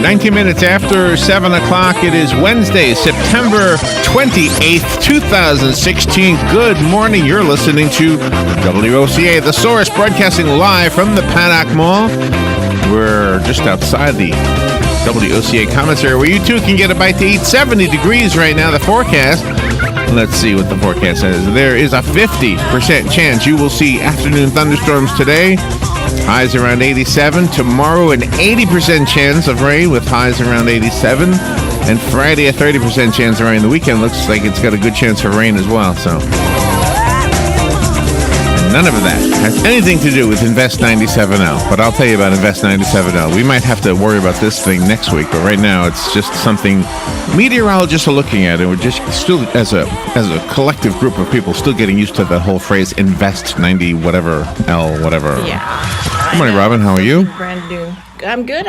19 minutes after 7 o'clock. It is Wednesday, September 28th, 2016. Good morning. You're listening to WOCA, The Source, broadcasting live from the Paddock Mall. We're just outside the WOCA commissary where you too can get a bite to eat. 70 degrees right now, the forecast. Let's see what the forecast says. There is a 50% chance you will see afternoon thunderstorms today. Highs around 87. Tomorrow, an 80% chance of rain with highs around 87. And Friday, a 30% chance of rain. The weekend looks like it's got a good chance of rain as well. So none of that has anything to do with Invest 97L. But I'll tell you about Invest 97L. We might have to worry about this thing next week. But right now, it's just something meteorologists are looking at. And we're just still, as a collective group of people, still getting used to the whole phrase Invest 90 whatever L whatever. Yeah. Good morning, Robin. How are you? Brand new. I'm good.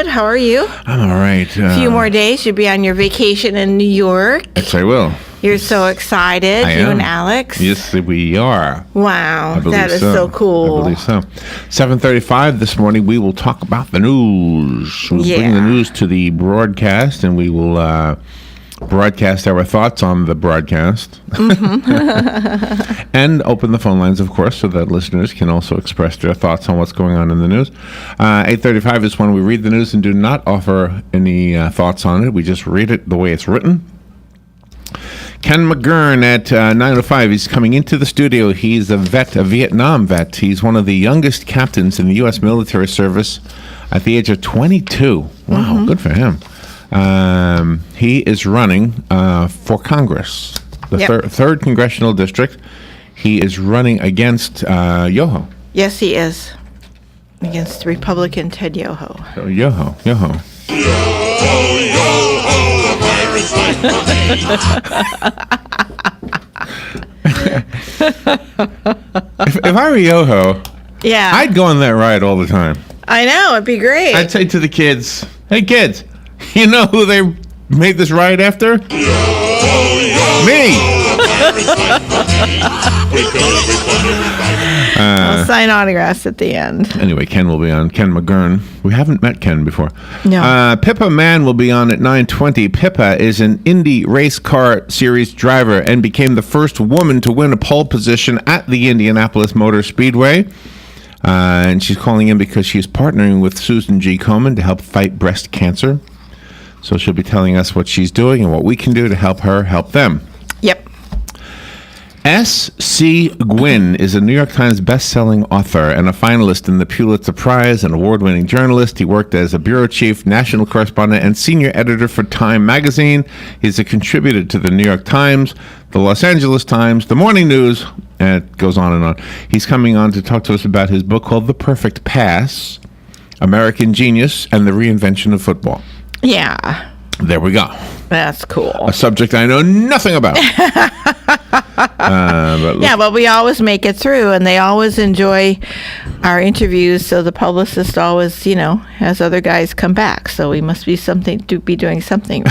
How are you? I'm all right. A few more days. You'll be on your vacation in New York. Yes, I will. You're so excited. I you am. And Alex. Yes, we are. Wow. That is so cool. I believe so. 7:35 this morning, we will talk about the news. We'll bring the news to the broadcast, and we will broadcast our thoughts on the broadcast. Mm-hmm. And open the phone lines, of course, so that listeners can also express their thoughts on what's going on in the news. 8:35 is when we read the news and do not offer any thoughts on it. We just read it the way it's written. Ken McGurn at 9:05. He's coming into the studio. He's a vet, a Vietnam vet. He's one of the youngest captains in the U.S. military service at the age of 22. Wow, Good for him. He is running for Congress, the third congressional district. He is running against Yoho. Yes, he is. Against Republican Ted Yoho. So Yoho. If I were Yoho, I'd go on that ride all the time. I know, it'd be great. I'd say to the kids, "Hey kids, you know who they made this ride after? Me." I'll sign autographs at the end. Anyway, Ken will be on. Ken McGurn. We haven't met Ken before. No. Pippa Mann will be on at 9:20. Pippa is an Indy race car series driver and became the first woman to win a pole position at the Indianapolis Motor Speedway. And she's calling in because she's partnering with Susan G. Komen to help fight breast cancer. So she'll be telling us what she's doing and what we can do to help her help them. Yep. S.C. Gwynn is a New York Times best-selling author and a finalist in the Pulitzer Prize, an award-winning journalist. He worked as a bureau chief, national correspondent, and senior editor for Time magazine. He's a contributor to the New York Times, the Los Angeles Times, the Morning News, and it goes on and on. He's coming on to talk to us about his book called The Perfect Pass, American Genius and the Reinvention of Football. Yeah. There we go. That's cool. A subject I know nothing about. But we always make it through, and they always enjoy our interviews. So the publicist always, has other guys come back. So we must be doing something.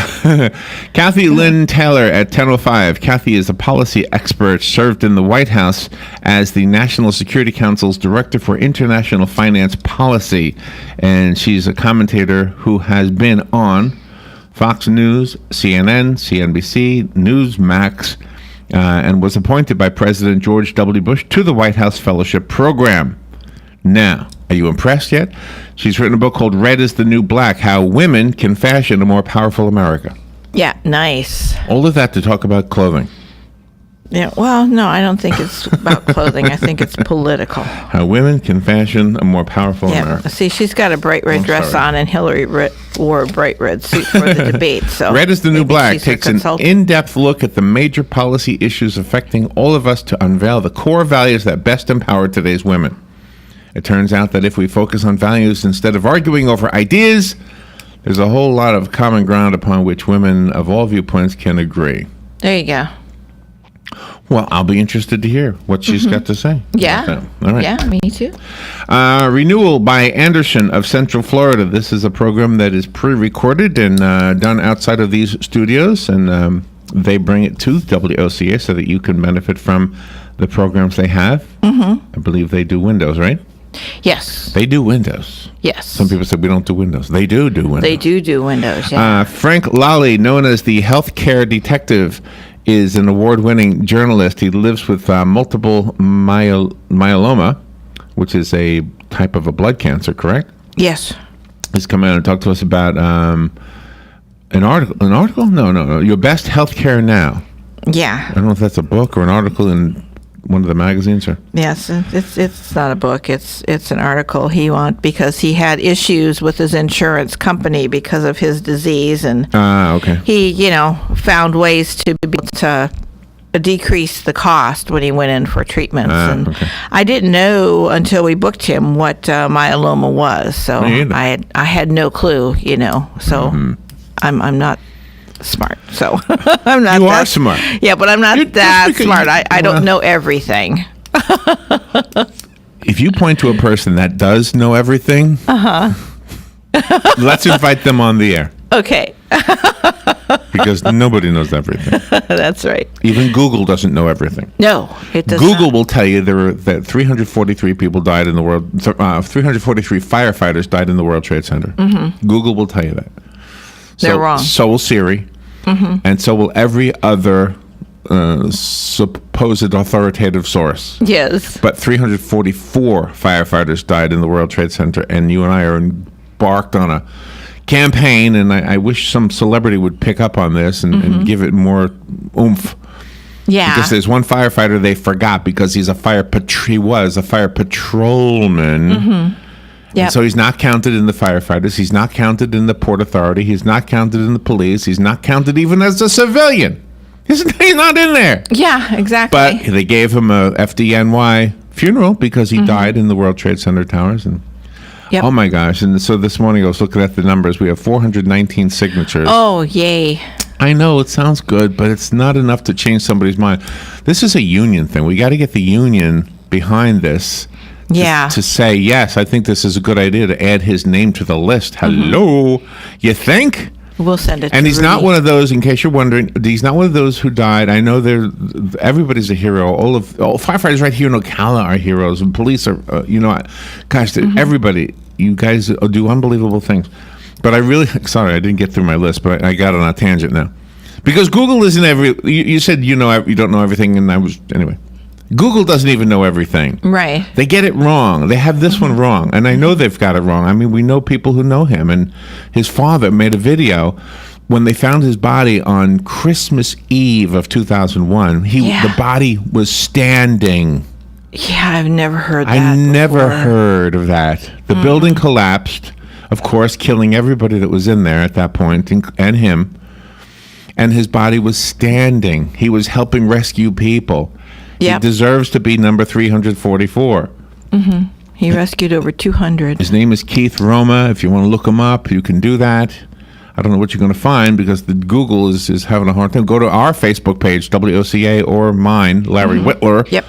Kathy Lynn Taylor at 10:05. Kathy is a policy expert, served in the White House as the National Security Council's Director for International Finance Policy, and she's a commentator who has been on Fox News, CNN, CNBC, Newsmax, and was appointed by President George W. Bush to the White House Fellowship Program. Now, are you impressed yet? She's written a book called Red is the New Black, How Women Can Fashion a More Powerful America. Yeah, nice. All of that to talk about clothing. Yeah, well, no, I don't think it's about clothing. I think it's political. How women can fashion a more powerful America. See, she's got a bright red dress on, and Hillary wore a bright red suit for the debate. So Red is the New Black takes an in-depth look at the major policy issues affecting all of us to unveil the core values that best empower today's women. It turns out that if we focus on values instead of arguing over ideas, there's a whole lot of common ground upon which women of all viewpoints can agree. There you go. Well, I'll be interested to hear what she's got to say. Yeah. All right. Yeah, me too. Renewal by Anderson of Central Florida. This is a program that is pre-recorded and done outside of these studios, and they bring it to WOCA so that you can benefit from the programs they have. Mm-hmm. I believe they do Windows, right? Yes. They do windows. Yes. Some people say we don't do windows. They do windows. They do windows, yeah. Frank Lally, known as the healthcare detective, is an award-winning journalist. He lives with multiple myeloma, which is a type of a blood cancer, correct? Yes. He's come out and talked to us about an article? No. Your Best Healthcare Now. Yeah. I don't know if that's a book or an article in one of the magazines. Or Yes, it's not a book. It's an article because he had issues with his insurance company because of his disease, and okay. he found ways to be able to decrease the cost when he went in for treatments. And okay. I didn't know until we booked him what myeloma was, so I had no clue. So I'm not smart, so I'm not. You are smart. Yeah, but I'm not that smart. I don't know everything. If you point to a person that does know everything, let's invite them on the air. Okay. Because nobody knows everything. That's right. Even Google doesn't know everything. No, it does Google not. will tell you that 343 people died in the world. 343 firefighters died in the World Trade Center. Mm-hmm. Google will tell you that. They're wrong. So will Siri, and so will every other supposed authoritative source. Yes. But 344 firefighters died in the World Trade Center, and you and I are embarked on a campaign, and I wish some celebrity would pick up on this and give it more oomph. Yeah. Because there's one firefighter they forgot because he was a fire patrolman. Mm-hmm. Yeah. So he's not counted in the firefighters. He's not counted in the Port Authority. He's not counted in the police. He's not counted even as a civilian. He's not in there. Yeah, exactly. But they gave him a FDNY funeral because he died in the World Trade Center towers. And Yep. oh my gosh! And so this morning I was looking at the numbers. We have 419 signatures. Oh, yay. I know it sounds good, but it's not enough to change somebody's mind. This is a union thing. We got to get the union behind this. To say, yes, I think this is a good idea to add his name to the list. Hello, you think? We'll send it. And to he's Rudy. not one of those. In case you're wondering, he's not one of those who died. I know everybody's a hero. All firefighters right here in Ocala are heroes, and police are. Gosh, everybody. You guys do unbelievable things. But I really, sorry, I didn't get through my list, but I got on a tangent now, because Google isn't every. You said you don't know everything, and I was anyway. Google doesn't even know everything. Right. They get it wrong. They have this one wrong. And I know they've got it wrong. I mean, we know people who know him. And his father made a video when they found his body on Christmas Eve of 2001. The body was standing. Yeah, I've never heard that. I never before. heard of that. The building collapsed, of course, killing everybody that was in there at that point, and him. And his body was standing. He was helping rescue people. Yep. He deserves to be number 344. He rescued over 200. His name is Keith Roma. If you want to look him up, you can do that. I don't know what you're going to find because the Google is having a hard time. Go to our Facebook page, WOCA, or mine, Larry Whitler. Yep.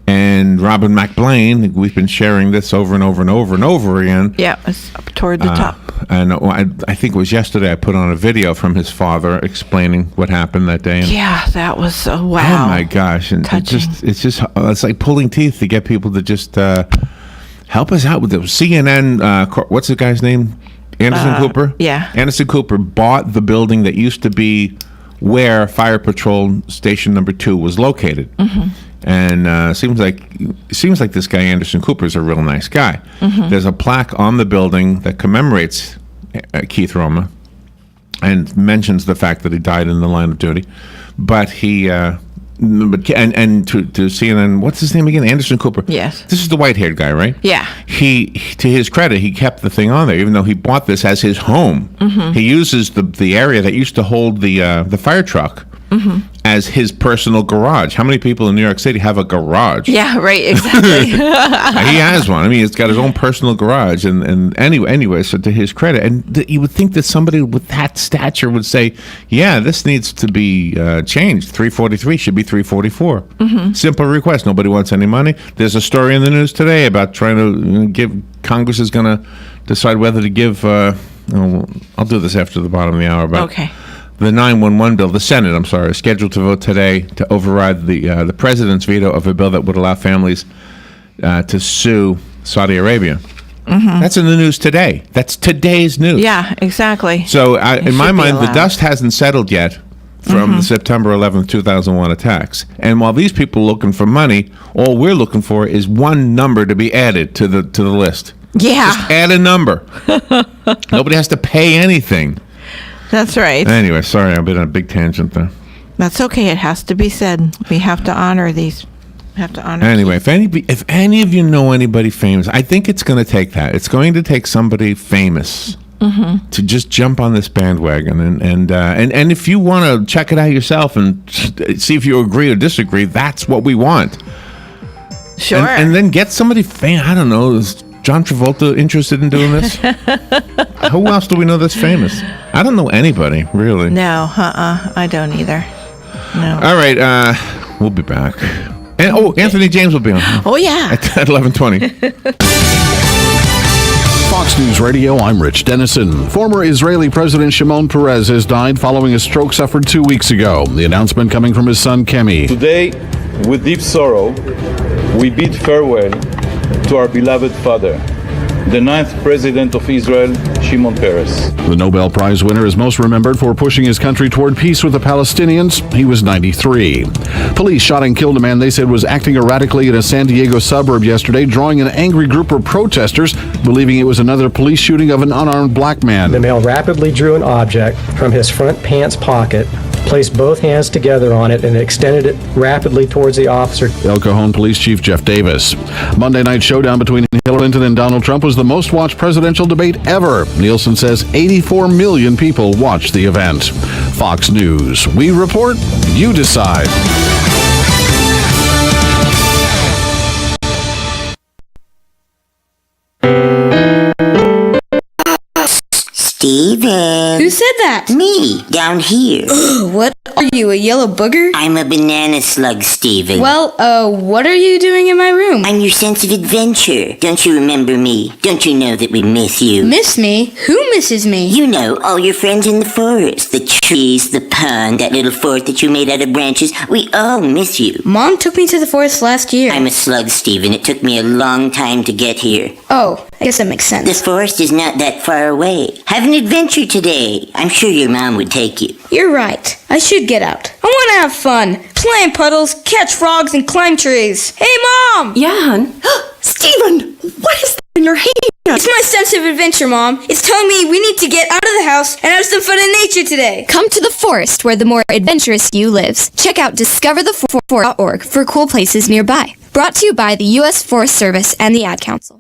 And Robin McBlain. We've been sharing this over and over and over and over again. Yeah, it's up toward the top. And I think it was yesterday I put on a video from his father explaining what happened that day. And Yeah, that was wow. oh my gosh! And it's like pulling teeth to get people to just help us out with it. CNN. What's the guy's name? Anderson Cooper. Yeah. Anderson Cooper bought the building that used to be where Fire Patrol Station Number 2 was located. And seems like this guy Anderson Cooper is a real nice guy. There's a plaque on the building that commemorates Keith Roma and mentions the fact that he died in the line of duty. But he to CNN, what's his name again? Anderson Cooper. Yes. This is the white-haired guy, right? Yeah. He to his credit, he kept the thing on there, even though he bought this as his home. He uses the area that used to hold the fire truck as his personal garage. How many people in New York City have a garage? Yeah, right, exactly. He has one. I mean, he's got his own personal garage. And anyway, so to his credit, and you would think that somebody with that stature would say, yeah, this needs to be changed. 343 should be 344. Simple request. Nobody wants any money. There's a story in the news today about trying to give, Congress is going to decide whether to give, I'll do this after the bottom of the hour, but Okay. the 911 bill, the Senate, I'm sorry, is scheduled to vote today to override the president's veto of a bill that would allow families to sue Saudi Arabia. That's in the news today. That's today's news. Yeah, exactly. So in my should be mind, the allowed. dust hasn't settled yet from the September 11th, 2001 attacks. And while these people are looking for money, all we're looking for is one number to be added to the list. Yeah, Just add a number. Nobody has to pay anything. that's right. Anyway, sorry, I've been on a big tangent there. That's okay. It has to be said. We have to honor these. Anyway, if any of you know anybody famous, I think it's going to take that. It's going to take somebody famous to just jump on this bandwagon, and if you want to check it out yourself and see if you agree or disagree, that's what we want. Sure. And then get somebody famous. I don't know. Is John Travolta interested in doing this? Who else do we know that's famous? I don't know anybody really. No, I don't either. No. All right, we'll be back. And Anthony James will be on. Oh yeah. At 11:20. Fox News Radio, I'm Rich Dennison. Former Israeli President Shimon Peres has died following a stroke suffered 2 weeks ago. The announcement coming from his son, Kemi. Today, with deep sorrow, we bid farewell to our beloved father, the 9th President of Israel, Shimon Peres. The Nobel Prize winner is most remembered for pushing his country toward peace with the Palestinians. He was 93. Police shot and killed a man they said was acting erratically in a San Diego suburb yesterday, drawing an angry group of protesters, believing it was another police shooting of an unarmed black man. The male rapidly drew an object from his front pants pocket, placed both hands together on it, and extended it rapidly towards the officer. El Cajon Police Chief Jeff Davis. Monday night showdown between Hillary Clinton and Donald Trump was the most watched presidential debate ever. Nielsen says 84 million people watched the event. Fox News. We report, you decide. Steven. Who said that? Me, down here. What are you, a yellow booger? I'm a banana slug, Steven. Well, what are you doing in my room? I'm your sense of adventure. Don't you remember me? Don't you know that we miss you? Miss me? Who misses me? You know, all your friends in the forest. The trees, the pond, that little fort that you made out of branches. We all miss you. Mom took me to the forest last year. I'm a slug, Steven. It took me a long time to get here. Oh, I guess that makes sense. The forest is not that far away. Have an adventure today. I'm sure your mom would take you. You're right. I should get out. I want to have fun. Play in puddles, catch frogs, and climb trees. Hey, Mom! Yeah, hon. Steven, what is that in your hand? It's my sense of adventure, Mom. It's telling me we need to get out of the house and have some fun in nature today. Come to the forest where the more adventurous you lives. Check out discovertheforest.org for cool places nearby. Brought to you by the U.S. Forest Service and the Ad Council.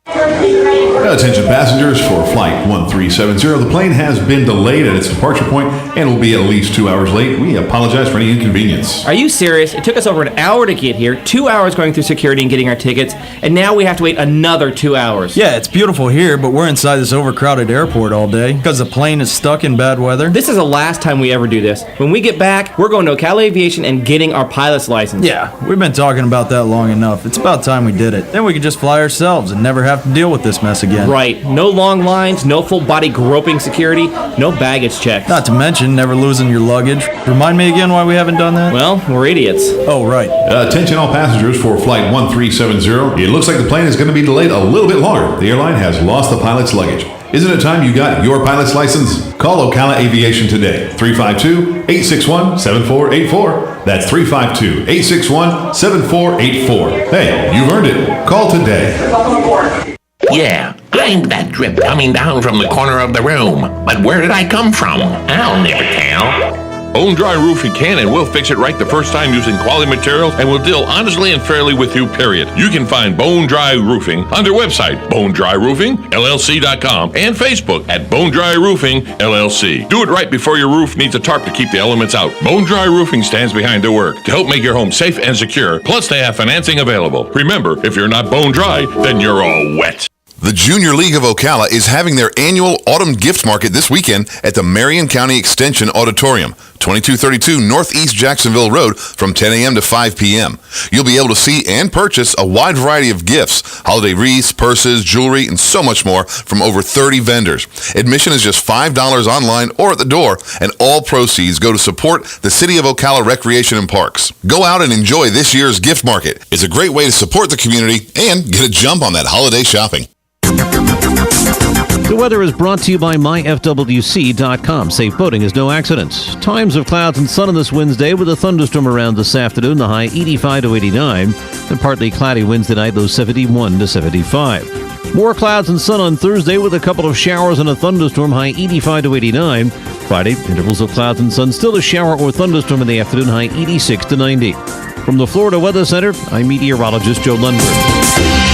Attention passengers for Flight 1370. The plane has been delayed at its departure point and will be at least 2 hours late. We apologize for any inconvenience. Are you serious? It took us over an hour to get here, 2 hours going through security and getting our tickets, and now we have to wait another 2 hours. Yeah, it's beautiful here, but we're inside this overcrowded airport all day because the plane is stuck in bad weather. This is the last time we ever do this. When we get back, we're going to Ocala Aviation and getting our pilot's license. Yeah, we've been talking about that long enough. It's about time we did it. Then we could just fly ourselves and never have to deal with this mess again. Right. No long lines, no full body groping security, no baggage checks. Not to mention never losing your luggage. Remind me again why we haven't done that? Well, we're idiots. Oh, right. Attention all passengers for Flight 1370. It looks like the plane is going to be delayed a little bit longer. The airline has lost the pilot's luggage. Isn't it time you got your pilot's license? Call Ocala Aviation today. 352-861-7484. That's 352-861-7484. Hey, you've earned it. Call today. Yeah, I'm that drip coming down from the corner of the room. But where did I come from? I'll never tell. Bone Dry Roofing can and will fix it right the first time using quality materials and will deal honestly and fairly with you, period. You can find Bone Dry Roofing on their website, bonedryroofingllc.com, and Facebook at Bone Dry Roofing LLC. Do it right before your roof needs a tarp to keep the elements out. Bone Dry Roofing stands behind their work to help make your home safe and secure. Plus, they have financing available. Remember, if you're not bone dry, then you're all wet. The Junior League of Ocala is having their annual Autumn Gift Market this weekend at the Marion County Extension Auditorium, 2232 Northeast Jacksonville Road from 10 a.m. to 5 p.m. You'll be able to see and purchase a wide variety of gifts, holiday wreaths, purses, jewelry, and so much more from over 30 vendors. Admission is just $5 online or at the door, and all proceeds go to support the City of Ocala Recreation and Parks. Go out and enjoy this year's gift market. It's a great way to support the community and get a jump on that holiday shopping. The weather is brought to you by myfwc.com. Safe boating is no accident. Times of clouds and sun on this Wednesday with a thunderstorm around this afternoon, the high 85 to 89, and partly cloudy Wednesday night, low 71 to 75. More clouds and sun on Thursday with a couple of showers and a thunderstorm, high 85 to 89. Friday, intervals of clouds and sun, still a shower or thunderstorm in the afternoon, high 86 to 90. From the Florida Weather Center, I'm meteorologist Joe Lundberg.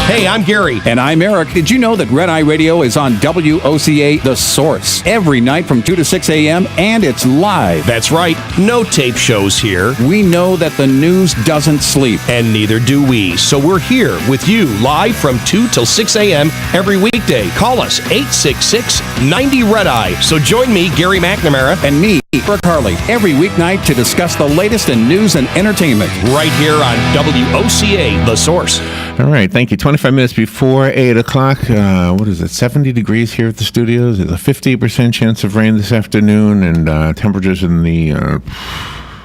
Hey, I'm Gary. And I'm Eric. Did you know that Red Eye Radio is on WOCA The Source every night from 2 to 6 a.m. and it's live? That's right. No tape shows here. We know that the news doesn't sleep. And neither do we. So we're here with you live from 2 till 6 a.m. every weekday. Call us 866-90-RED-EYE. So join me, Gary McNamara. And me, Brooke Harley, every weeknight to discuss the latest in news and entertainment. Right here on WOCA The Source. All right, thank you. 25 minutes before 8 o'clock. What is it, 70 degrees here at the studios? There's a 50% chance of rain this afternoon, and temperatures in the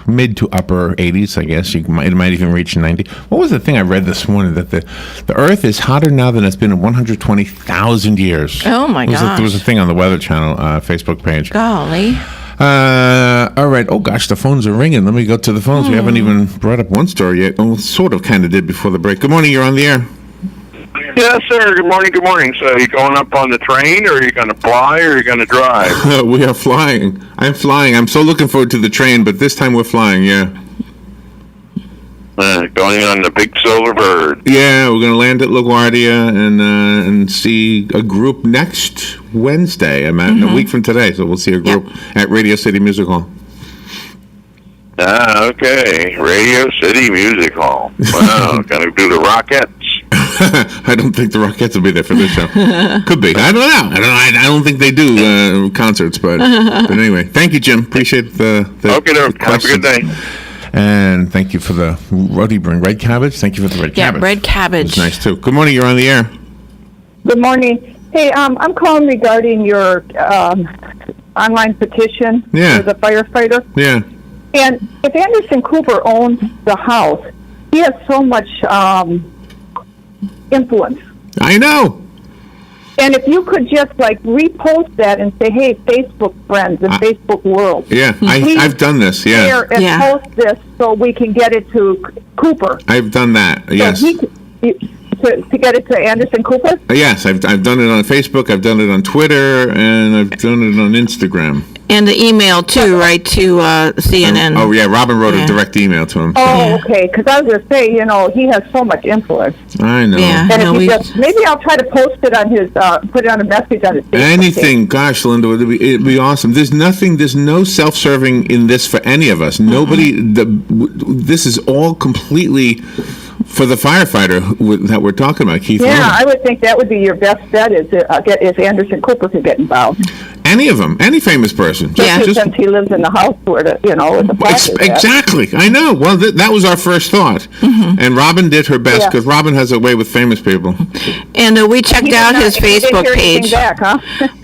mid to upper 80s, I guess. It might even reach 90. What was the thing I read this morning? That the Earth is hotter now than it's been in 120,000 years. Oh, my gosh. There was a thing on the Weather Channel Facebook page. Golly. All right. Oh, gosh, the phones are ringing. Let me go to the phones. We haven't even brought up one story yet. Oh, sort of kind of did before the break. Good morning. You're on the air. Yes, sir. Good morning. Good morning. So, are you going up on the train, or are you going to fly, or are you going to drive? We are flying. I'm flying. I'm so looking forward to the train, but this time we're flying, yeah. Going on the big silver bird. Yeah, we're going to land at LaGuardia and see a group next Wednesday. I'm at a week from today, so we'll see a group at Radio City Music Hall. Ah, okay. Radio City Music Hall. Wow, going to do the Rockettes. I don't think the Rockettes will be there for this show. Could be. I don't know. I don't think they do concerts, but anyway. Thank you, Jim. Appreciate the okay, have a good day. And thank you for the, what do you bring, red cabbage? Thank you for the red cabbage. Yeah, red cabbage. It's nice, too. Good morning, you're on the air. Good morning. Hey, I'm calling regarding your online petition for the firefighter. Yeah. And if Anderson Cooper owns the house, he has so much influence. I know. And if you could just repost that and say, "Hey, Facebook friends and Facebook world." Yeah, I've done this. Yeah. Share and post this so we can get it to Cooper. I've done that. Yes. So to get it to Anderson Cooper. Yes, I've done it on Facebook. I've done it on Twitter, and I've done it on Instagram. And the email too, right, to CNN. Oh yeah, Robin wrote a direct email to him. Oh, okay. Because I was going to say, he has so much influence. I know. Yeah. And if maybe I'll try to post it on his, put it on a message on his Facebook anything. page. Gosh, Linda, it'd be awesome. There's no self-serving in this for any of us. Nobody. This is all completely for the firefighter that we're talking about, Keith. Yeah, I would think that would be your best bet is Anderson Cooper could get involved. Any of them, any famous person. Just since he lives in the house where the fire is at. Exactly. I know. Well, that was our first thought. Mm-hmm. And Robin did her best because Robin has a way with famous people. And we checked out his Facebook page. Back, huh?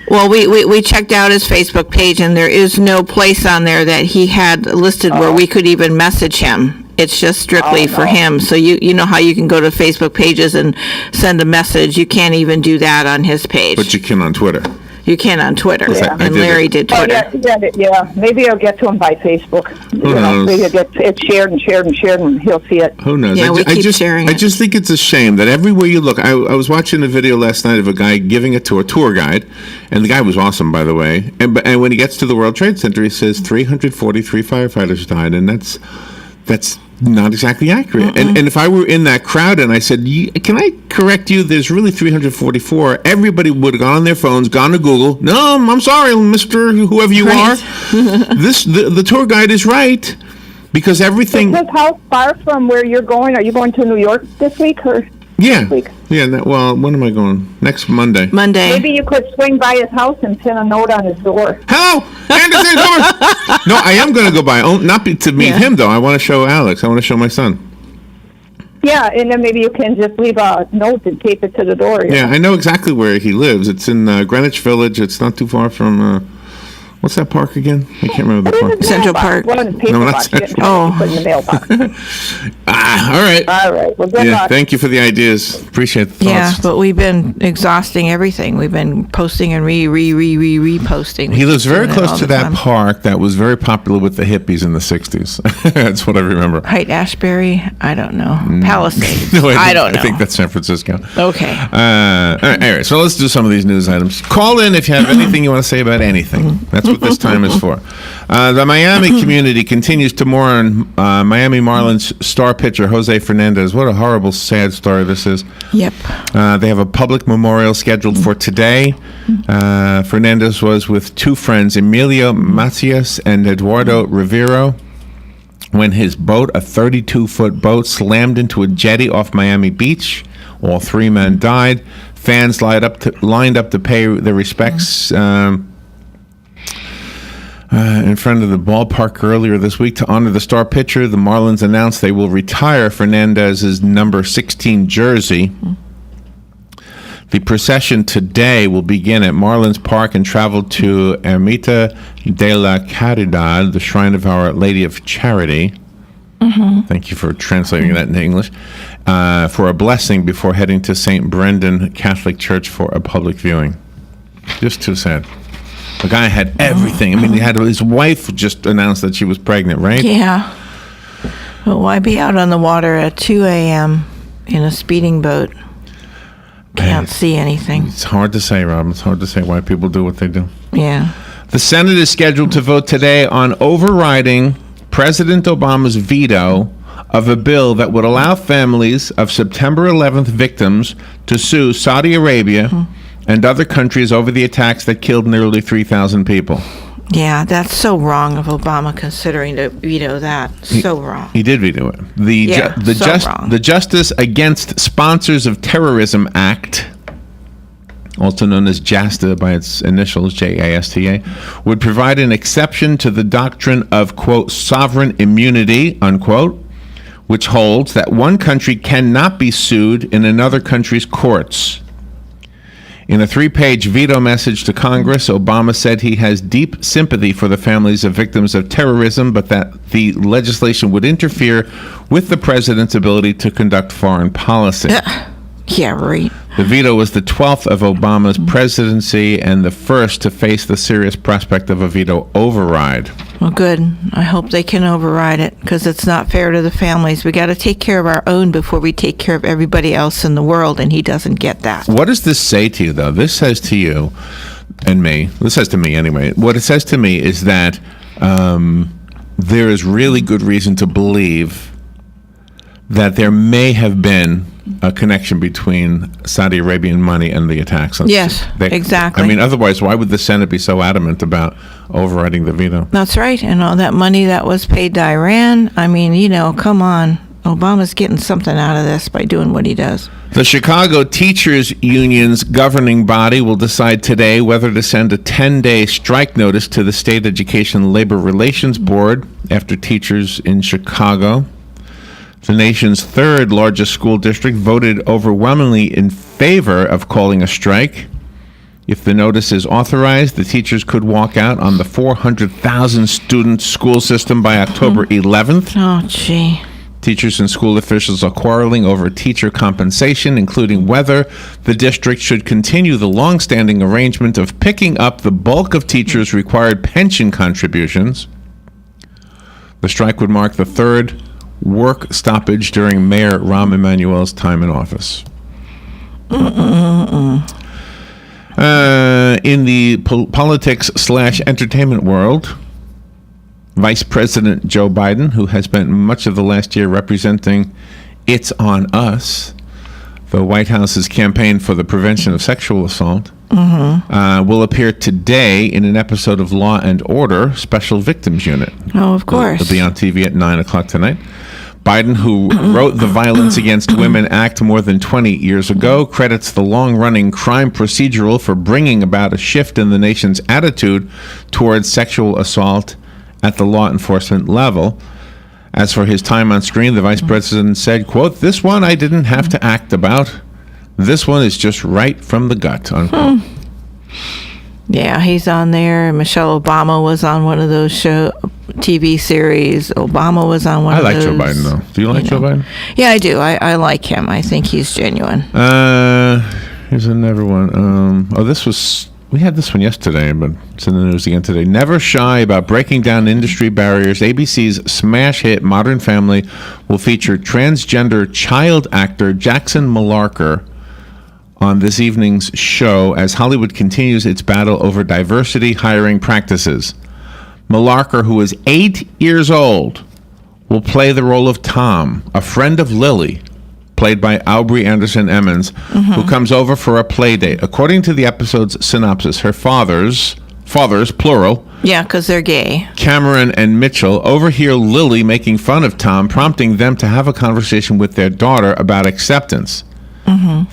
Well, we checked out his Facebook page, and there is no place on there that he had listed where we could even message him. It's just strictly for him. So you know how you can go to Facebook pages and send a message. You can't even do that on his page. But you can on Twitter. You can on Twitter. Yeah. And Larry did Twitter. Yeah. Maybe I'll get to him by Facebook. Who knows? Maybe it gets shared and he'll see it. Who knows? Yeah, we keep sharing it. I just think it's a shame that everywhere you look, I was watching a video last night of a guy giving it to a tour guide, and the guy was awesome, by the way. And when he gets to the World Trade Center, he says 343 firefighters died, and that's not exactly accurate. And if I were in that crowd and I said, can I correct you, there's really 344, everybody would have gone on their phones, gone to Google. No, I'm sorry, Mr. Whoever you are. The tour guide is right, because everything... Is his house far from where you're going? Are you going to New York this week? Or? Yeah. Well, when am I going? Next Monday. Maybe you could swing by his house and pin a note on his door. Hello, Anderson. No, I am going to go by. To meet him though. I want to show Alex. I want to show my son. Yeah, and then maybe you can just leave a note and tape it to the door. Yeah, I know exactly where he lives. It's in Greenwich Village. It's not too far from. What's that park again? I can't remember the park. Central Park. No, not Central. Put in the mailbox. All right. All right. Well, good luck. Thank you for the ideas. Appreciate the thoughts. Yeah, but we've been exhausting everything. We've been posting and reposting. He lives very close to that park that was very popular with the hippies in the 60s. That's what I remember. Haight Ashbury? I don't know. Palisades? No, I don't know. I think that's San Francisco. Okay. All right, anyway, so let's do some of these news items. Call in if you have anything you want to say about anything. That's what this time is for. The Miami community continues to mourn Miami Marlins star pitcher Jose Fernandez. What a horrible, sad story this is. Yep. They have a public memorial scheduled for today. Fernandez was with two friends, Emilio Macias and Eduardo Rivero, when his boat, a 32-foot boat, slammed into a jetty off Miami Beach. All three men died. Fans lined up to pay their respects in front of the ballpark earlier this week to honor the star pitcher. The Marlins announced they will retire Fernandez's number 16 jersey. The procession today will begin at Marlins Park and travel to Ermita de la Caridad, the Shrine of Our Lady of Charity. Thank you for translating that into English. For a blessing before heading to St. Brendan Catholic Church for a public viewing. Just too sad. The guy had everything. I mean, his wife just announced that she was pregnant, right? Yeah. But why be out on the water at 2 a.m. in a speeding boat? Can't see anything. It's hard to say, Rob. It's hard to say why people do what they do. Yeah. The Senate is scheduled to vote today on overriding President Obama's veto of a bill that would allow families of September 11th victims to sue Saudi Arabia and other countries over the attacks that killed nearly 3,000 people. Yeah, that's so wrong of Obama considering to veto that. So wrong. He did veto it. The Justice Against Sponsors of Terrorism Act, also known as JASTA by its initials, JASTA, would provide an exception to the doctrine of, quote, sovereign immunity, unquote, which holds that one country cannot be sued in another country's courts. In a 3-page veto message to Congress, Obama said he has deep sympathy for the families of victims of terrorism, but that the legislation would interfere with the president's ability to conduct foreign policy. Yeah, right. The veto was the 12th of Obama's presidency and the first to face the serious prospect of a veto override. Well, good. I hope they can override it because it's not fair to the families. We got to take care of our own before we take care of everybody else in the world, and he doesn't get that. What does this say to you, though? This says to you and me, this says to me anyway, what it says to me is that there is really good reason to believe that there may have been a connection between Saudi Arabian money and the attacks. Exactly. I mean, otherwise, why would the Senate be so adamant about overriding the veto? That's right. And all that money that was paid to Iran, I mean, come on. Obama's getting something out of this by doing what he does. The Chicago Teachers Union's governing body will decide today whether to send a 10-day strike notice to the State Education Labor Relations Board after teachers in Chicago, the nation's third largest school district, voted overwhelmingly in favor of calling a strike. If the notice is authorized, the teachers could walk out on the 400,000 student school system by October 11th. Oh, gee. Teachers and school officials are quarreling over teacher compensation, including whether the district should continue the long-standing arrangement of picking up the bulk of teachers' required pension contributions. The strike would mark the third work stoppage during Mayor Rahm Emanuel's time in office. In the politics/entertainment world, Vice President Joe Biden, who has spent much of the last year representing It's On Us, the White House's campaign for the prevention of sexual assault, will appear today in an episode of Law and Order Special Victims Unit. Oh, of course. It'll be on TV at 9 o'clock tonight. Biden, who wrote the Violence Against Women Act more than 20 years ago, credits the long-running crime procedural for bringing about a shift in the nation's attitude towards sexual assault at the law enforcement level. As for his time on screen, the vice president said, quote, "This one I didn't have to act about. This one is just right from the gut," unquote. Yeah, he's on there. Michelle Obama was on one of those TV series. Obama was on one of those. I like Joe Biden, though. Do you like Joe Biden? Yeah, I do. I like him. I think he's genuine. Here's another one. We had this one yesterday, but it's in the news again today. Never shy about breaking down industry barriers. ABC's smash hit Modern Family will feature transgender child actor Jackson Malarker on this evening's show as Hollywood continues its battle over diversity hiring practices. Malarker, who is 8 years old, will play the role of Tom, a friend of Lily, played by Aubrey Anderson Emmons, who comes over for a play date. According to the episode's synopsis, her fathers, plural, yeah, because they're gay, Cameron and Mitchell, overhear Lily making fun of Tom, prompting them to have a conversation with their daughter about acceptance.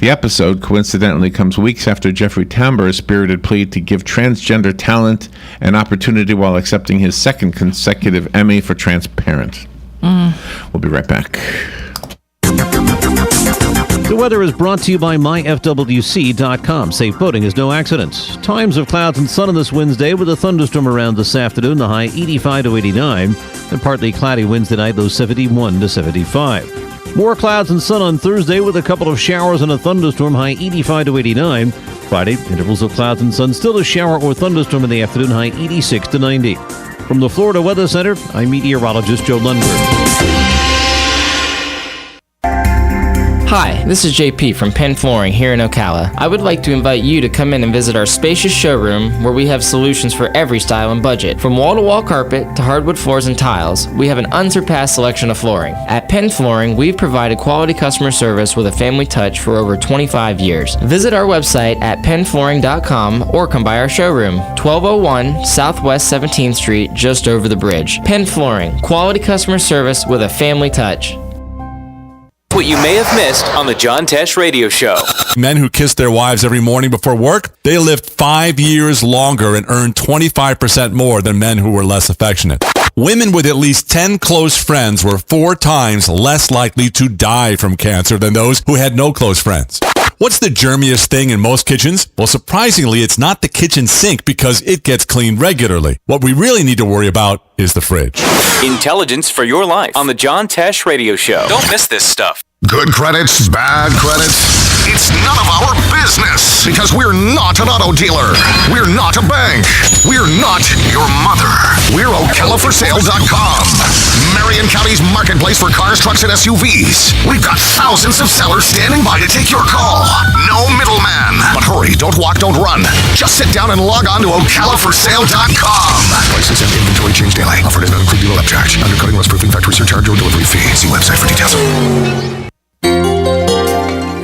The episode, coincidentally, comes weeks after Jeffrey Tambor's spirited plea to give transgender talent an opportunity while accepting his second consecutive Emmy for Transparent. We'll be right back. The weather is brought to you by myfwc.com. Safe boating is no accident. Times of clouds and sun on this Wednesday with a thunderstorm around this afternoon, the high 85 to 89, and partly cloudy Wednesday night, low 71 to 75. More clouds and sun on Thursday with a couple of showers and a thunderstorm, high 85 to 89. Friday, intervals of clouds and sun, still a shower or thunderstorm in the afternoon, high 86 to 90. From the Florida Weather Center, I'm meteorologist Joe Lundberg. Hi, this is JP from Penn Flooring here in Ocala. I would like to invite you to come in and visit our spacious showroom where we have solutions for every style and budget. From wall-to-wall carpet to hardwood floors and tiles, we have an unsurpassed selection of flooring. At Penn Flooring, we've provided quality customer service with a family touch for over 25 years. Visit our website at pennflooring.com or come by our showroom, 1201 Southwest 17th Street, just over the bridge. Penn Flooring, quality customer service with a family touch. What you may have missed on the John Tesh Radio Show. Men who kiss their wives every morning before work, they lived 5 years longer and earned 25% more than men who were less affectionate. Women with at least 10 close friends were 4 times less likely to die from cancer than those who had no close friends. What's the germiest thing in most kitchens? Well, surprisingly, it's not the kitchen sink because it gets cleaned regularly. What we really need to worry about is the fridge. Intelligence for your life on the John Tesh Radio Show. Don't miss this stuff. Good credits, bad credits. It's none of our business because we're not an auto dealer. We're not a bank. We're not your mother. We're OcalaForSale.com. Marion County's marketplace for cars, trucks, and SUVs. We've got thousands of sellers standing by to take your call. No middleman. But hurry, don't walk, don't run. Just sit down and log on to OcalaForSale.com. Prices and inventory change daily. Offer does not include dealer upcharge. Undercutting, rust proofing, factory surcharge, or delivery fee. See website for details.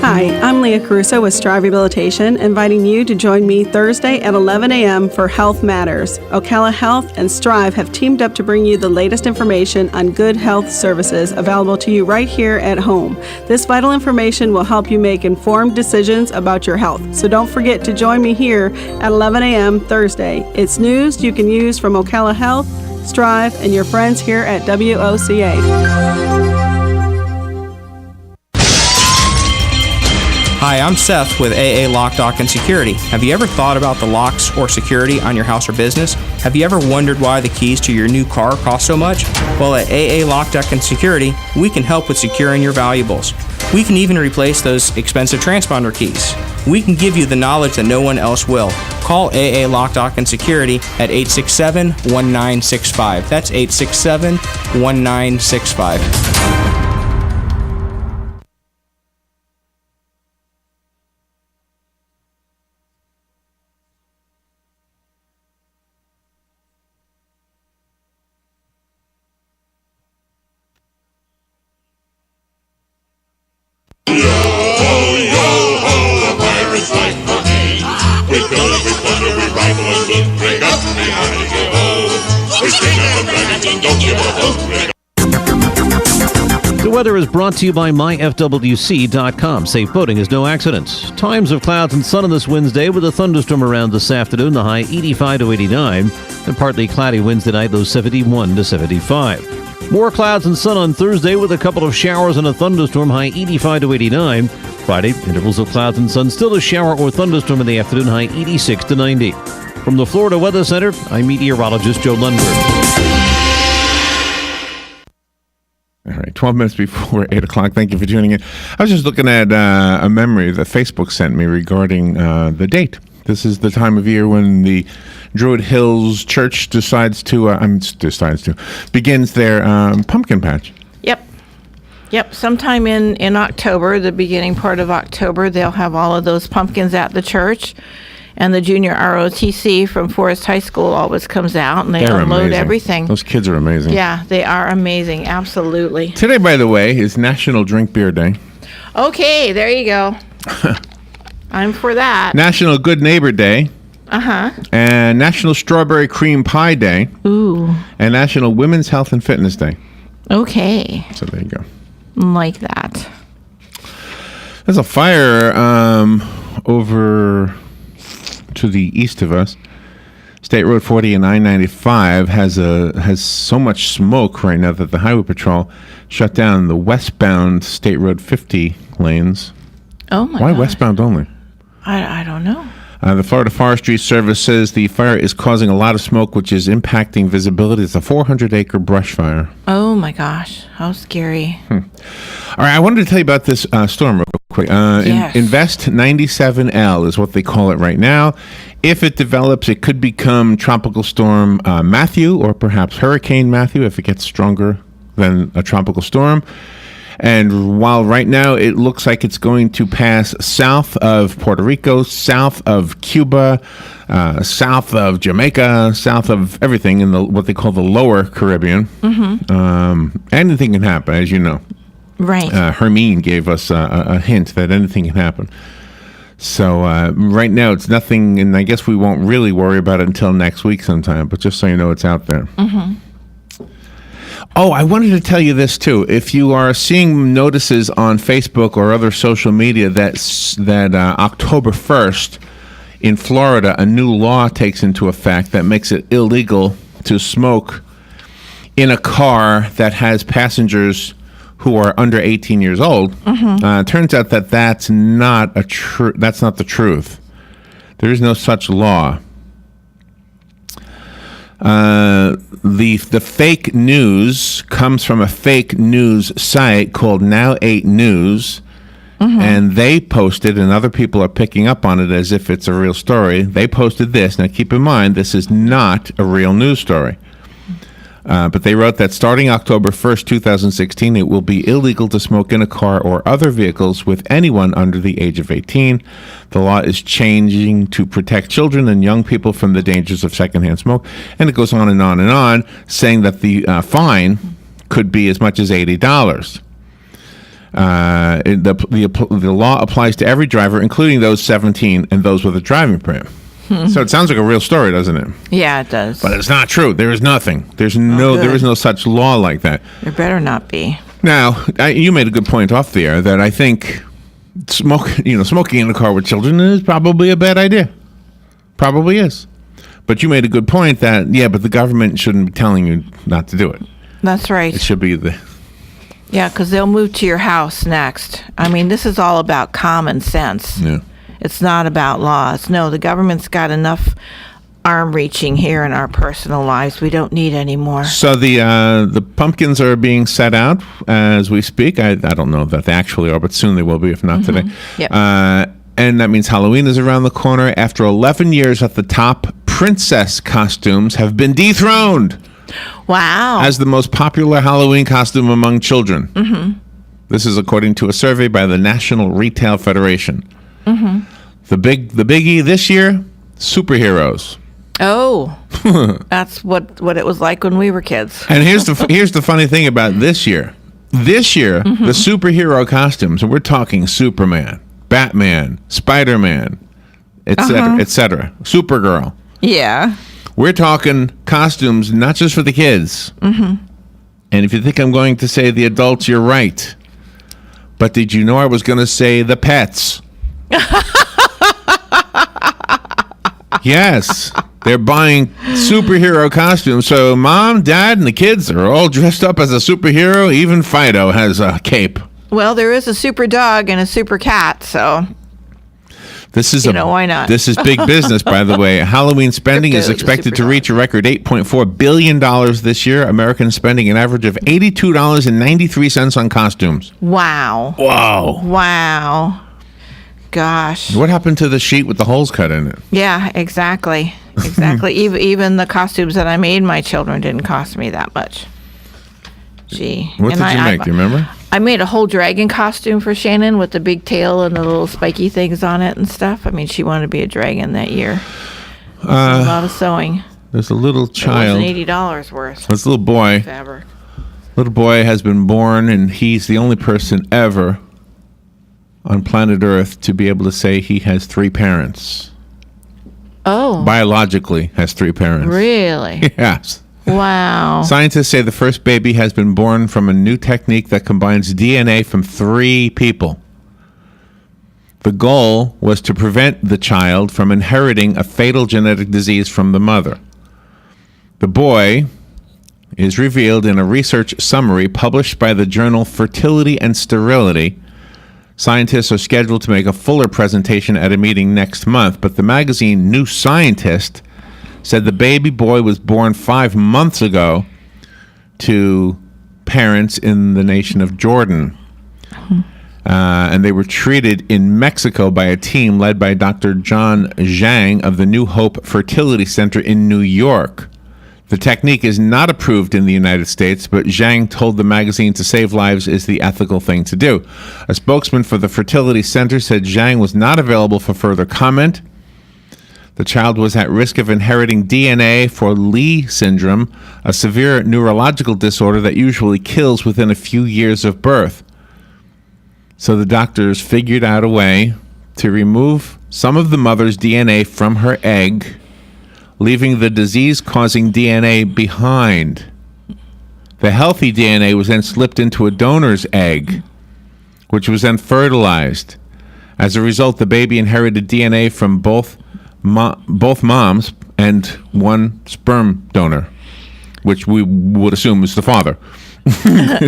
Hi, I'm Leah Caruso with Strive Rehabilitation, inviting you to join me Thursday at 11 a.m. for Health Matters. Ocala Health and Strive have teamed up to bring you the latest information on good health services available to you right here at home. This vital information will help you make informed decisions about your health. So don't forget to join me here at 11 a.m. Thursday. It's news you can use from Ocala Health, Strive, and your friends here at WOCA. Hi, I'm Seth with AA Lock, Dock, and Security. Have you ever thought about the locks or security on your house or business? Have you ever wondered why the keys to your new car cost so much? Well, at AA Lock, Dock, and Security, we can help with securing your valuables. We can even replace those expensive transponder keys. We can give you the knowledge that no one else will. Call AA Lock, Dock, and Security at 867-1965. That's 867-1965. The weather is brought to you by myfwc.com. Safe boating is no accident. Times of clouds and sun on this Wednesday with a thunderstorm around this afternoon, the high 85 to 89. And partly cloudy Wednesday night, low 71 to 75. More clouds and sun on Thursday with a couple of showers and a thunderstorm, high 85 to 89. Friday, intervals of clouds and sun, still a shower or thunderstorm in the afternoon, high 86 to 90. From the Florida Weather Center, I'm meteorologist Joe Lundberg. All right, 12 minutes before 8 o'clock. Thank you for tuning in. I was just looking at a memory that Facebook sent me regarding the date. This is the time of year when the Druid Hills Church begins their pumpkin patch. Yep, sometime in October, the beginning part of October, they'll have all of those pumpkins at the church. And the junior ROTC from Forest High School always comes out, and they unload amazing. everything. Those kids are amazing. Yeah, they are amazing. Absolutely. Today, by the way, is National Drink Beer Day. Okay, there you go. I'm for that. National Good Neighbor Day. Uh-huh. And National Strawberry Cream Pie Day. Ooh. And National Women's Health and Fitness Day. Okay. So there you go. Like that. There's a fire over to the east of us. State Road 40 and I-95 has so much smoke right now that the Highway Patrol shut down the westbound State Road 50 lanes. Oh my Why gosh. westbound only? I don't know. The Florida Forestry Service says the fire is causing a lot of smoke, which is impacting visibility. It's a 400-acre brush fire. Oh my gosh, how scary. All right, I wanted to tell you about this storm real quick. Yes. Invest 97L is what they call it right now. If it develops, it could become Tropical Storm Matthew, or perhaps Hurricane Matthew if it gets stronger than a tropical storm. And while right now it looks like it's going to pass south of Puerto Rico, south of Cuba, south of Jamaica, south of everything in what they call the lower Caribbean, anything can happen, as you know. Right. Hermine gave us a hint that anything can happen. So right now it's nothing, and I guess we won't really worry about it until next week sometime, but just so you know, it's out there. Oh, I wanted to tell you this too. If you are seeing notices on Facebook or other social media that October 1st in Florida, a new law takes into effect that makes it illegal to smoke in a car that has passengers who are under 18 years old. Turns out that that's not the truth. There is no such law. The fake news comes from a fake news site called Now 8 News, and they posted, and other people are picking up on it as if it's a real story. They posted this. Now keep in mind, this is not a real news story. But they wrote that starting October 1st, 2016, it will be illegal to smoke in a car or other vehicles with anyone under the age of 18. The law is changing to protect children and young people from the dangers of secondhand smoke. And it goes on and on and on, saying that the fine could be as much as $80. The law applies to every driver, including those 17 and those with a driving permit. So it sounds like a real story, doesn't it? Yeah, it does. But it's not true. There is nothing. There is no such law like that. There better not be. Now, you made a good point off the air that I think smoking in a car with children is probably a bad idea. Probably is. But you made a good point that, but the government shouldn't be telling you not to do it. That's right. It should be Yeah, because they'll move to your house next. I mean, this is all about common sense. Yeah. It's not about laws. No, the government's got enough arm reaching here in our personal lives. We don't need any more. So the pumpkins are being set out as we speak. I don't know that they actually are, but soon they will be, if not today. Yep. And that means Halloween is around the corner. After 11 years at the top, princess costumes have been dethroned. Wow. As the most popular Halloween costume among children. This is according to a survey by the National Retail Federation. The biggie this year, superheroes. Oh, that's what it was like when we were kids. And here's the funny thing about this year. This year, the superhero costumes, and we're talking Superman, Batman, Spider-Man, etc., Supergirl. Yeah. We're talking costumes not just for the kids. And if you think I'm going to say the adults, you're right. But did you know I was going to say the pets? Yes. They're buying superhero costumes. So Mom, Dad, and the kids are all dressed up as a superhero. Even Fido has a cape. Well, there is a super dog and a super cat, so... This is why not? This is big business, by the way. Halloween spending is expected to reach a record $8.4 billion this year. Americans spending an average of $82.93 on costumes. Wow. Wow. Wow. Gosh. What happened to the sheet with the holes cut in it? Yeah, exactly. Exactly. even the costumes that I made my children didn't cost me that much. Gee. What did you make? Do you remember? I made a whole dragon costume for Shannon with the big tail and the little spiky things on it and stuff. I mean, she wanted to be a dragon that year. A lot of sewing. There's a little child. It wasn't $80 worth. This little boy. Fabric. Little boy has been born, and he's the only person ever on planet Earth to be able to say he has 3 parents. Oh. Biologically has 3 parents. Really? Yes. Wow. Scientists say the first baby has been born from a new technique that combines DNA from 3 people. The goal was to prevent the child from inheriting a fatal genetic disease from the mother. The boy is revealed in a research summary published by the journal Fertility and Sterility. Scientists are scheduled to make a fuller presentation at a meeting next month, but the magazine New Scientist said the baby boy was born 5 months ago to parents in the nation of Jordan. And they were treated in Mexico by a team led by Dr. John Zhang of the New Hope Fertility Center in New York. The technique is not approved in the United States, but Zhang told the magazine to save lives is the ethical thing to do. A spokesman for the Fertility Center said Zhang was not available for further comment. The child was at risk of inheriting DNA for Lee syndrome, a severe neurological disorder that usually kills within a few years of birth. So the doctors figured out a way to remove some of the mother's DNA from her egg, leaving the disease-causing DNA behind. The healthy DNA was then slipped into a donor's egg, which was then fertilized. As a result, the baby inherited DNA from both moms and one sperm donor, which we would assume is the father.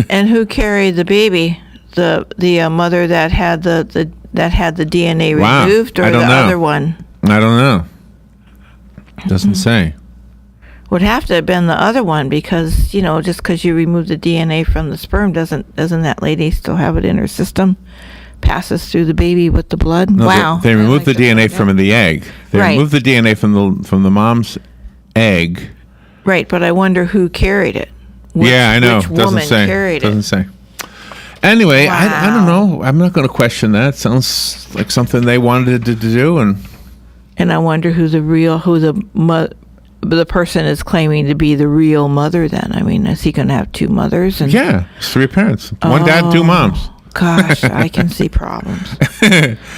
And who carried the baby? The mother that had the DNA removed, or the other one? I don't know. Doesn't say. Would have to have been the other one, because just because you remove the DNA from the sperm doesn't that lady still have it in her system? Passes through the baby with the blood. No, wow. They removed the DNA from the egg. They removed the DNA from the mom's egg. Right, but I wonder who carried it. Yeah, I know. Which woman carried it? Doesn't say. Anyway, I don't know. I'm not going to question that. Sounds like something they wanted to do, and I wonder who the person is claiming to be the real mother. Then, I mean, is he going to have 2 mothers? And yeah, it's 3 parents, 1 dad, 2 moms. Gosh, I can see problems.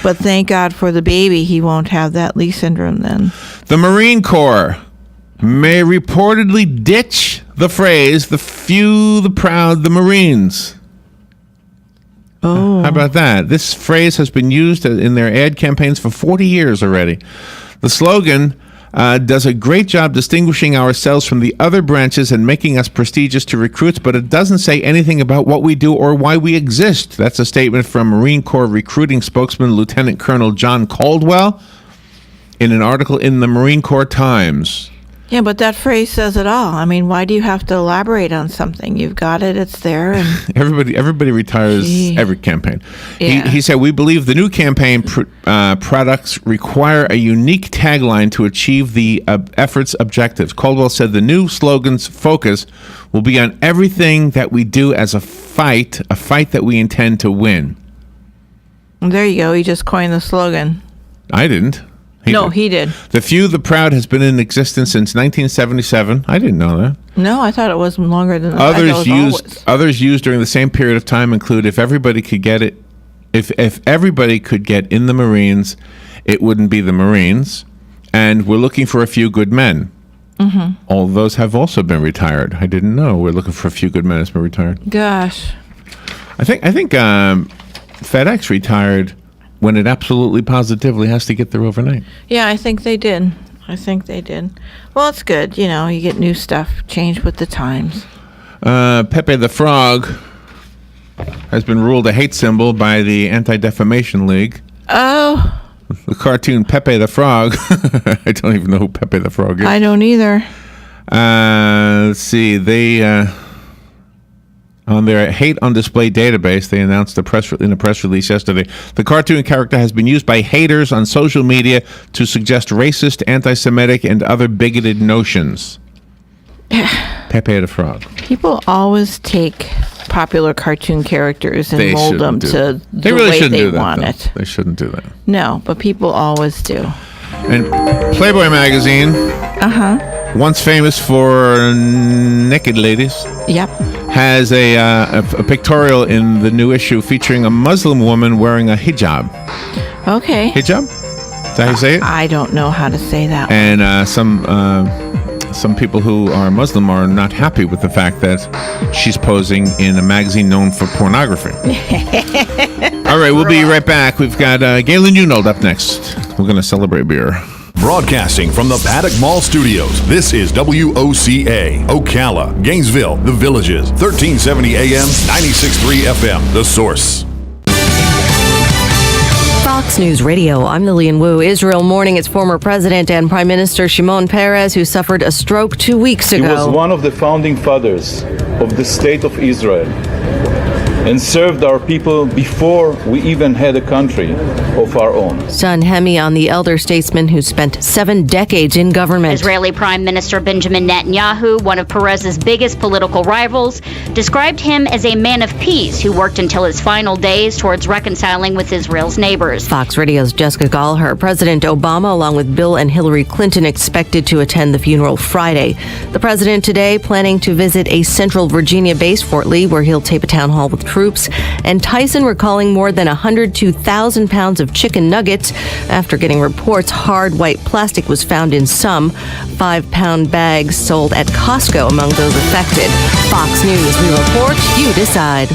But thank God for the baby, he won't have that Lee syndrome then. The Marine Corps may reportedly ditch the phrase, the few, the proud, the Marines. Oh. How about that? This phrase has been used in their ad campaigns for 40 years already. The slogan does a great job distinguishing ourselves from the other branches and making us prestigious to recruits, but it doesn't say anything about what we do or why we exist. That's a statement from Marine Corps recruiting spokesman Lieutenant Colonel John Caldwell in an article in the Marine Corps Times. Yeah, but that phrase says it all. I mean, why do you have to elaborate on something? You've got it, it's there. And everybody retires every campaign. Yeah. He said, we believe the new campaign products require a unique tagline to achieve the effort's objectives. Caldwell said the new slogan's focus will be on everything that we do as a fight that we intend to win. There you go. He just coined the slogan. I didn't. He did. The few, the proud has been in existence since 1977. I didn't know that. No, I thought it was longer than that. Others used during the same period of time include if everybody could get it, if everybody could get in the Marines, it wouldn't be the Marines. And we're looking for a few good men. Mm-hmm. All those have also been retired. I didn't know. We're looking for a few good men that's been retired. Gosh. I think FedEx retired when it absolutely positively has to get there overnight. Yeah, I think they did. Well, it's good. You know, you get new stuff, change with the times. Pepe the Frog has been ruled a hate symbol by the Anti-Defamation League. Oh. The cartoon Pepe the Frog. I don't even know who Pepe the Frog is. I don't either. Let's see. They on their hate on display database, they announced in a press release yesterday, the cartoon character has been used by haters on social media to suggest racist, anti-Semitic, and other bigoted notions. Pepe the Frog. People always take popular cartoon characters and mold them to the way they want it. They shouldn't do that. No, but people always do. And Playboy magazine, once famous for naked ladies, yep, has a pictorial in the new issue featuring a Muslim woman wearing a hijab. Okay. Hijab? Is that how you say it? I don't know how to say that. And some people who are Muslim are not happy with the fact that she's posing in a magazine known for pornography. All right, we'll be right back. We've got Galen Unold up next. We're going to celebrate beer. Broadcasting from the Paddock Mall Studios, this is WOCA, Ocala, Gainesville, The Villages, 1370 AM, 96.3 FM, The Source. Fox News Radio, I'm Lillian Wu. Israel mourning its former president and Prime Minister Shimon Peres, who suffered a stroke 2 weeks ago. He was one of the founding fathers of the State of Israel and served our people before we even had a country of our own. Son Hemi on the elder statesman who spent 7 decades in government. Israeli Prime Minister Benjamin Netanyahu, one of Perez's biggest political rivals, described him as a man of peace who worked until his final days towards reconciling with Israel's neighbors. Fox Radio's Jessica Gallagher. President Obama, along with Bill and Hillary Clinton, expected to attend the funeral Friday. The president today planning to visit a Central Virginia base, Fort Lee, where he'll tape a town hall with troops. And Tyson recalling more than 102,000 pounds of chicken nuggets after getting reports hard white plastic was found in some 5-pound bags sold at Costco among those affected. Fox News, we report, you decide.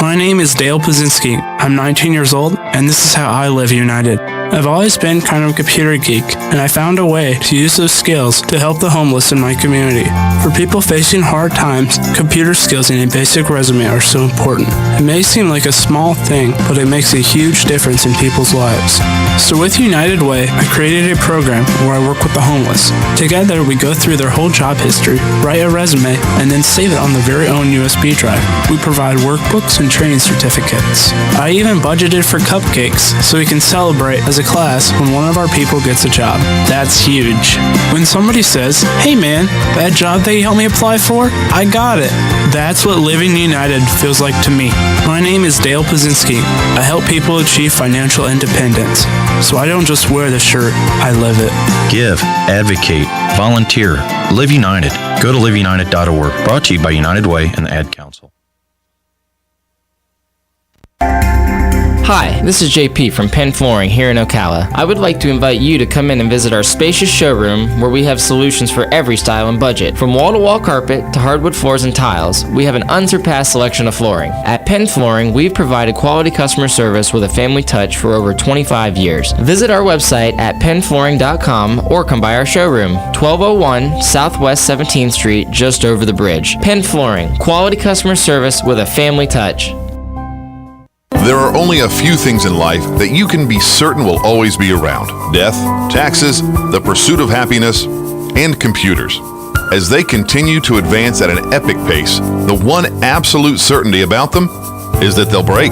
My name is Dale Pazinski. I'm 19 years old, and this is how I live united. I've always been kind of a computer geek, and I found a way to use those skills to help the homeless in my community. For people facing hard times, computer skills and a basic resume are so important. It may seem like a small thing, but it makes a huge difference in people's lives. So with United Way, I created a program where I work with the homeless. Together, we go through their whole job history, write a resume, and then save it on their very own USB drive. We provide workbooks and training certificates. I even budgeted for cupcakes so we can celebrate as a class when one of our people gets a job. That's huge. When somebody says, "Hey man, that job that you helped me apply for, I got it." That's what living united feels like to me. My name is Dale Pazinski. I help people achieve financial independence. So I don't just wear the shirt, I live it. Give, advocate, volunteer, live united. Go to liveunited.org. Brought to you by United Way and the Ad Council. Hi, this is JP from Penn Flooring here in Ocala. I would like to invite you to come in and visit our spacious showroom where we have solutions for every style and budget. From wall-to-wall carpet to hardwood floors and tiles, we have an unsurpassed selection of flooring. At Penn Flooring, we've provided quality customer service with a family touch for over 25 years. Visit our website at pennflooring.com or come by our showroom, 1201 Southwest 17th Street, just over the bridge. Penn Flooring, quality customer service with a family touch. There are only a few things in life that you can be certain will always be around. Death, taxes, the pursuit of happiness, and computers. As they continue to advance at an epic pace, the one absolute certainty about them is that they'll break.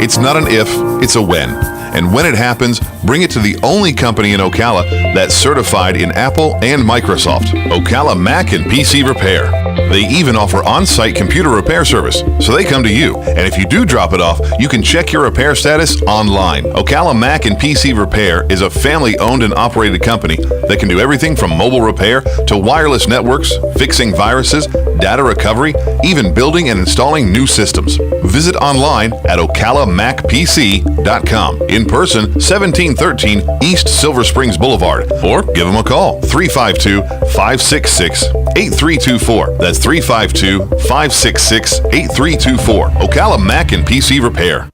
It's not an if, it's a when. And when it happens, bring it to the only company in Ocala that's certified in Apple and Microsoft, Ocala Mac and PC Repair. They even offer on-site computer repair service, so they come to you. And if you do drop it off, you can check your repair status online. Ocala Mac and PC Repair is a family-owned and operated company that can do everything from mobile repair to wireless networks, fixing viruses, data recovery, even building and installing new systems. Visit online at ocalamacpc.com. In person, 17 1513 East Silver Springs Boulevard. Or give them a call, 352-566-8324. That's 352-566-8324. Ocala Mac and PC Repair.